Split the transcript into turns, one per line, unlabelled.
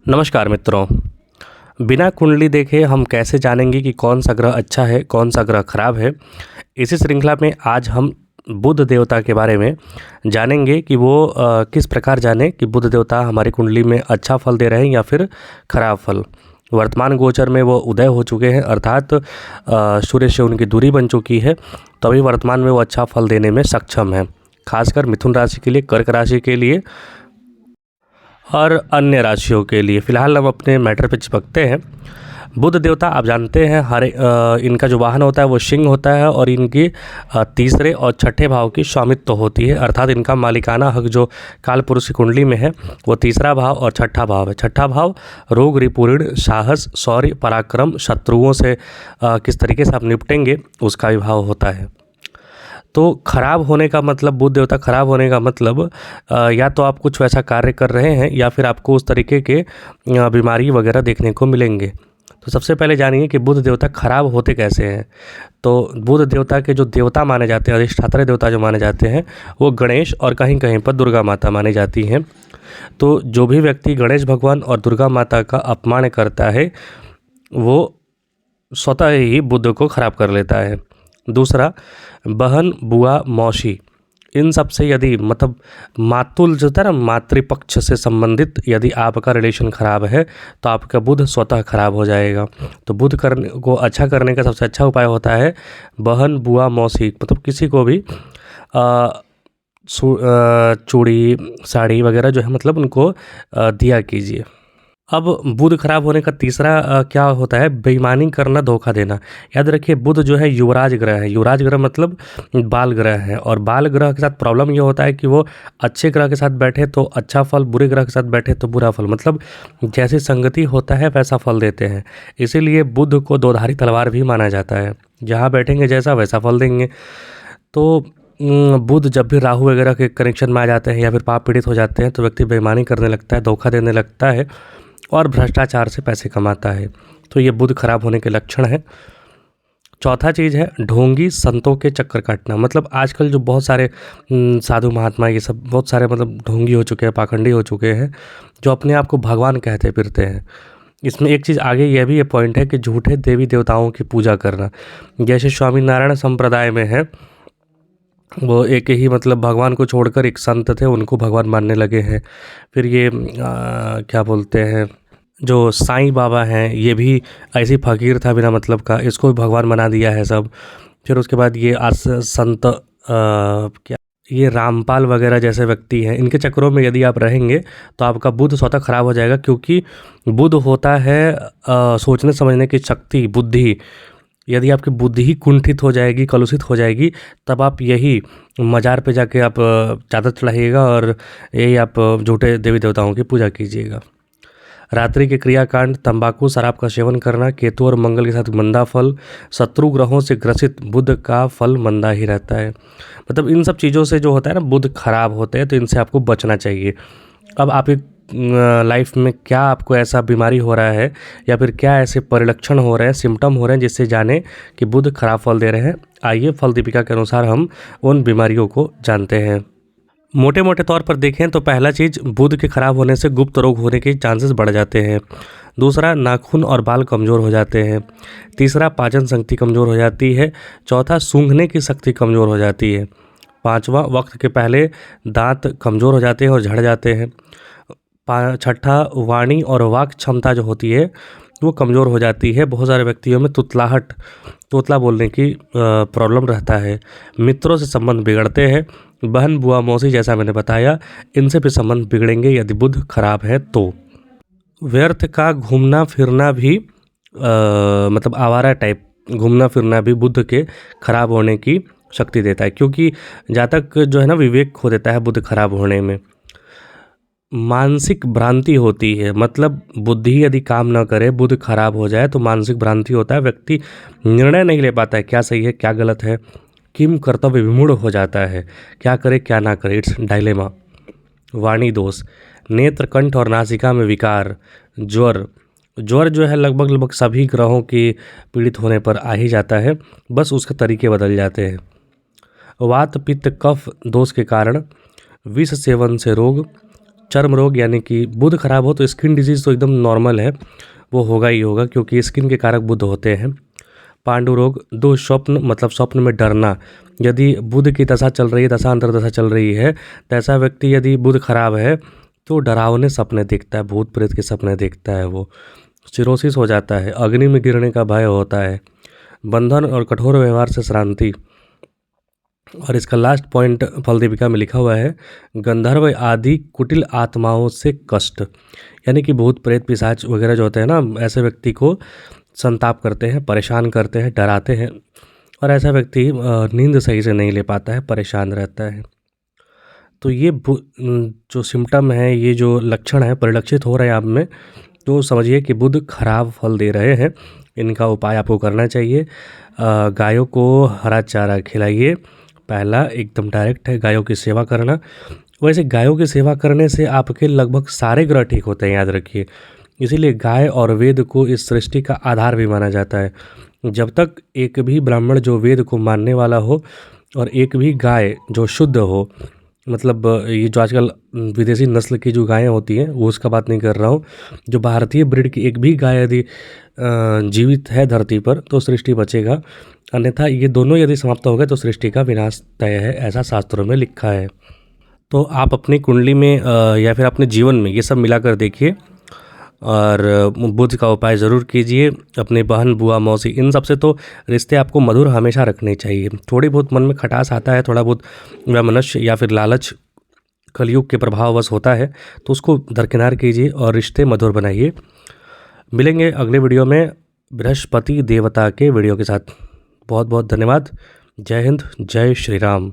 नमस्कार मित्रों। बिना कुंडली देखे हम कैसे जानेंगे कि कौन सा ग्रह अच्छा है, कौन सा ग्रह खराब है। इसी श्रृंखला में आज हम बुध देवता के बारे में जानेंगे कि वो किस प्रकार जाने कि बुध देवता हमारी कुंडली में अच्छा फल दे रहे हैं या फिर खराब फल। वर्तमान गोचर में वो उदय हो चुके हैं, अर्थात सूर्य से उनकी दूरी बन चुकी है, तो अभी वर्तमान में वो अच्छा फल देने में सक्षम है, खासकर मिथुन राशि के लिए, कर्क राशि के लिए और अन्य राशियों के लिए। फिलहाल हम अपने मैटर पे चिपकते हैं। बुध देवता आप जानते हैं इनका जो वाहन होता है वो सिंह होता है और इनकी तीसरे और छठे भाव की स्वामित्व होती है, अर्थात इनका मालिकाना हक जो काल पुरुष की कुंडली में है वो तीसरा भाव और छठा भाव है। छठा भाव रोग, रिपुण, साहस, शौर्य, पराक्रम, शत्रुओं से किस तरीके से आप निपटेंगे उसका भी भाव होता है। तो खराब होने का मतलब, बुध देवता खराब होने का मतलब या तो आप कुछ वैसा कार्य कर रहे हैं या फिर आपको उस तरीके के बीमारी वगैरह देखने को मिलेंगे। तो सबसे पहले जानिए कि बुध देवता खराब होते कैसे हैं। तो बुध देवता के जो देवता माने जाते हैं, अधिष्ठात्री देवता जो माने जाते हैं, वो गणेश और कहीं कहीं पर दुर्गा माता मानी जाती हैं। तो जो भी व्यक्ति गणेश भगवान और दुर्गा माता का अपमान करता है वो स्वतः ही बुध को खराब कर लेता है। दूसरा, बहन, बुआ, मौसी, इन सब से यदि मतलब मातुल जो होता है ना, मातृपक्ष से संबंधित यदि आपका रिलेशन खराब है तो आपका बुध स्वतः खराब हो जाएगा। तो बुध करने को अच्छा करने का सबसे अच्छा उपाय होता है बहन, बुआ, मौसी, मतलब किसी को भी चूड़ी, साड़ी वगैरह जो है मतलब उनको दिया कीजिए। अब बुध खराब होने का तीसरा क्या होता है, बेईमानी करना, धोखा देना। याद रखिए बुध जो है युवराज ग्रह है। युवराज ग्रह मतलब बाल ग्रह है, और बाल ग्रह के साथ प्रॉब्लम ये होता है कि वो अच्छे ग्रह के साथ बैठे तो अच्छा फल, बुरे ग्रह के साथ बैठे तो बुरा फल, मतलब जैसी संगति होता है वैसा फल देते हैं। इसीलिए बुध को दोधारी तलवार भी माना जाता है, जहाँ बैठेंगे जैसा वैसा फल देंगे। तो बुध जब भी राहु वगैरह के कनेक्शन में आ जाते हैं या फिर पाप पीड़ित हो जाते हैं तो व्यक्ति बेईमानी करने लगता है, धोखा देने लगता है और भ्रष्टाचार से पैसे कमाता है। तो ये बुध खराब होने के लक्षण हैं। चौथा चीज़ है ढोंगी संतों के चक्कर काटना। मतलब आजकल जो बहुत सारे साधु महात्मा ये सब बहुत सारे मतलब ढोंगी हो चुके हैं, पाखंडी हो चुके हैं, जो अपने आप को भगवान कहते फिरते हैं। इसमें एक चीज़ आगे यह भी ये पॉइंट है कि झूठे देवी देवताओं की पूजा करना। जैसे स्वामीनारायण संप्रदाय में है, वो एक ही मतलब भगवान को छोड़कर एक संत थे, उनको भगवान मानने लगे हैं। फिर ये क्या बोलते हैं, जो साईं बाबा हैं, ये भी ऐसी फ़कीर था बिना मतलब का, इसको भी भगवान बना दिया है सब। फिर उसके बाद ये संत क्या, ये रामपाल वगैरह जैसे व्यक्ति हैं, इनके चक्करों में यदि आप रहेंगे तो आपका बुध स्वतः खराब हो जाएगा, क्योंकि बुध होता है सोचने समझने की शक्ति, बुद्धि। यदि आपकी बुद्धि ही कुंठित हो जाएगी, कलुषित हो जाएगी, तब आप यही मज़ार पे जाके आप चादर चढ़ाइएगा और यही आप झूठे देवी देवताओं की पूजा कीजिएगा। रात्रि के क्रियाकांड, तंबाकू, शराब का सेवन करना, केतु और मंगल के साथ मंदा फल, शत्रु ग्रहों से ग्रसित बुध का फल मंदा ही रहता है। मतलब इन सब चीज़ों से जो होता है ना, बुध खराब होते हैं, तो इनसे आपको बचना चाहिए। अब आप एक लाइफ में क्या आपको ऐसा बीमारी हो रहा है या फिर क्या ऐसे परिलक्षण हो रहे हैं, सिम्टम हो रहे हैं जिससे जाने कि बुध खराब फल दे रहे हैं। आइए फल दीपिका के अनुसार हम उन बीमारियों को जानते हैं। मोटे मोटे तौर पर देखें तो पहला चीज़, बुध के खराब होने से गुप्त रोग होने के चांसेस बढ़ जाते हैं। दूसरा, नाखून और बाल कमज़ोर हो जाते हैं। तीसरा, पाचन शक्ति कमज़ोर हो जाती है। चौथा, सूंघने की शक्ति कमज़ोर हो जाती है। पाँचवा, वक्त के पहले दांत कमज़ोर हो जाते हैं और झड़ जाते हैं। छठा, वाणी और वाक क्षमता जो होती है वो कमज़ोर हो जाती है। बहुत सारे व्यक्तियों में तोतला बोलने की प्रॉब्लम रहता है। मित्रों से संबंध बिगड़ते हैं। बहन, बुआ, मौसी जैसा मैंने बताया, इनसे भी संबंध बिगड़ेंगे यदि बुध खराब है तो। व्यर्थ का घूमना फिरना भी मतलब आवारा टाइप घूमना फिरना भी बुध के खराब होने की शक्ति देता है, क्योंकि जातक जो है ना विवेक खो देता है बुध खराब होने में। मानसिक भ्रांति होती है, मतलब बुद्धि यदि काम न करे, बुध खराब हो जाए तो मानसिक भ्रांति होता है, व्यक्ति निर्णय नहीं ले पाता है क्या सही है क्या गलत है, किम कर्तव्य विमूढ़ हो जाता है, क्या करे क्या ना करे, इट्स डायलेमा। वाणी दोष, नेत्र, कंठ और नासिका में विकार, ज्वर जो है लगभग सभी ग्रहों की पीड़ित होने पर आ ही जाता है, बस उसके तरीके बदल जाते हैं। वात, पित्त, कफ दोष के कारण विष सेवन से रोग, चर्म रोग यानी कि बुध खराब हो तो स्किन डिजीज़ तो एकदम नॉर्मल है, वो होगा ही होगा क्योंकि स्किन के कारक बुध होते हैं। पांडु रोग, दुःस्वप्न मतलब स्वप्न में डरना। यदि बुध की दशा चल रही है, दशा अंतर्दशा चल रही है, तो ऐसा व्यक्ति यदि बुध खराब है तो डरावने सपने देखता है, भूत प्रेत के सपने देखता है वो। सिरोसिस हो जाता है, अग्नि में गिरने का भय होता है, बंधन और कठोर व्यवहार से श्रांति। और इसका लास्ट पॉइंट फल दीपिका में लिखा हुआ है, गंधर्व आदि कुटिल आत्माओं से कष्ट, यानी कि भूत प्रेत पिशाच वगैरह जो होते हैं ना, ऐसे व्यक्ति को संताप करते हैं, परेशान करते हैं, डराते हैं, और ऐसा व्यक्ति नींद सही से नहीं ले पाता है, परेशान रहता है। तो ये जो सिम्टम है, ये जो लक्षण है परिलक्षित हो रहे हैं आप में, तो समझिए कि बुध खराब फल दे रहे हैं। इनका उपाय आपको करना चाहिए। गायों को हरा चारा खिलाइए। पहला एकदम डायरेक्ट है गायों की सेवा करना। वैसे गायों की सेवा करने से आपके लगभग सारे ग्रह ठीक होते हैं, याद रखिए। इसीलिए गाय और वेद को इस सृष्टि का आधार भी माना जाता है। जब तक एक भी ब्राह्मण जो वेद को मानने वाला हो और एक भी गाय जो शुद्ध हो, मतलब ये जो आजकल विदेशी नस्ल की जो गायें होती हैं वो उसका बात नहीं कर रहा हूँ, जो भारतीय ब्रीड की एक भी गाय यदि जीवित है धरती पर तो सृष्टि बचेगा, अन्यथा ये दोनों यदि समाप्त हो गए तो सृष्टि का विनाश तय है, ऐसा शास्त्रों में लिखा है। तो आप अपनी कुंडली में या फिर अपने जीवन में ये सब मिलाकर देखिए और बुध का उपाय ज़रूर कीजिए। अपने बहन, बुआ, मौसी, इन सब से तो रिश्ते आपको मधुर हमेशा रखने चाहिए। थोड़ी बहुत मन में खटास आता है, थोड़ा बहुत वैमनस्य या फिर लालच कलयुग के प्रभाववश होता है, तो उसको दरकिनार कीजिए और रिश्ते मधुर बनाइए। मिलेंगे अगले वीडियो में बृहस्पति देवता के वीडियो के साथ। बहुत बहुत धन्यवाद। जय हिंद, जय श्री राम।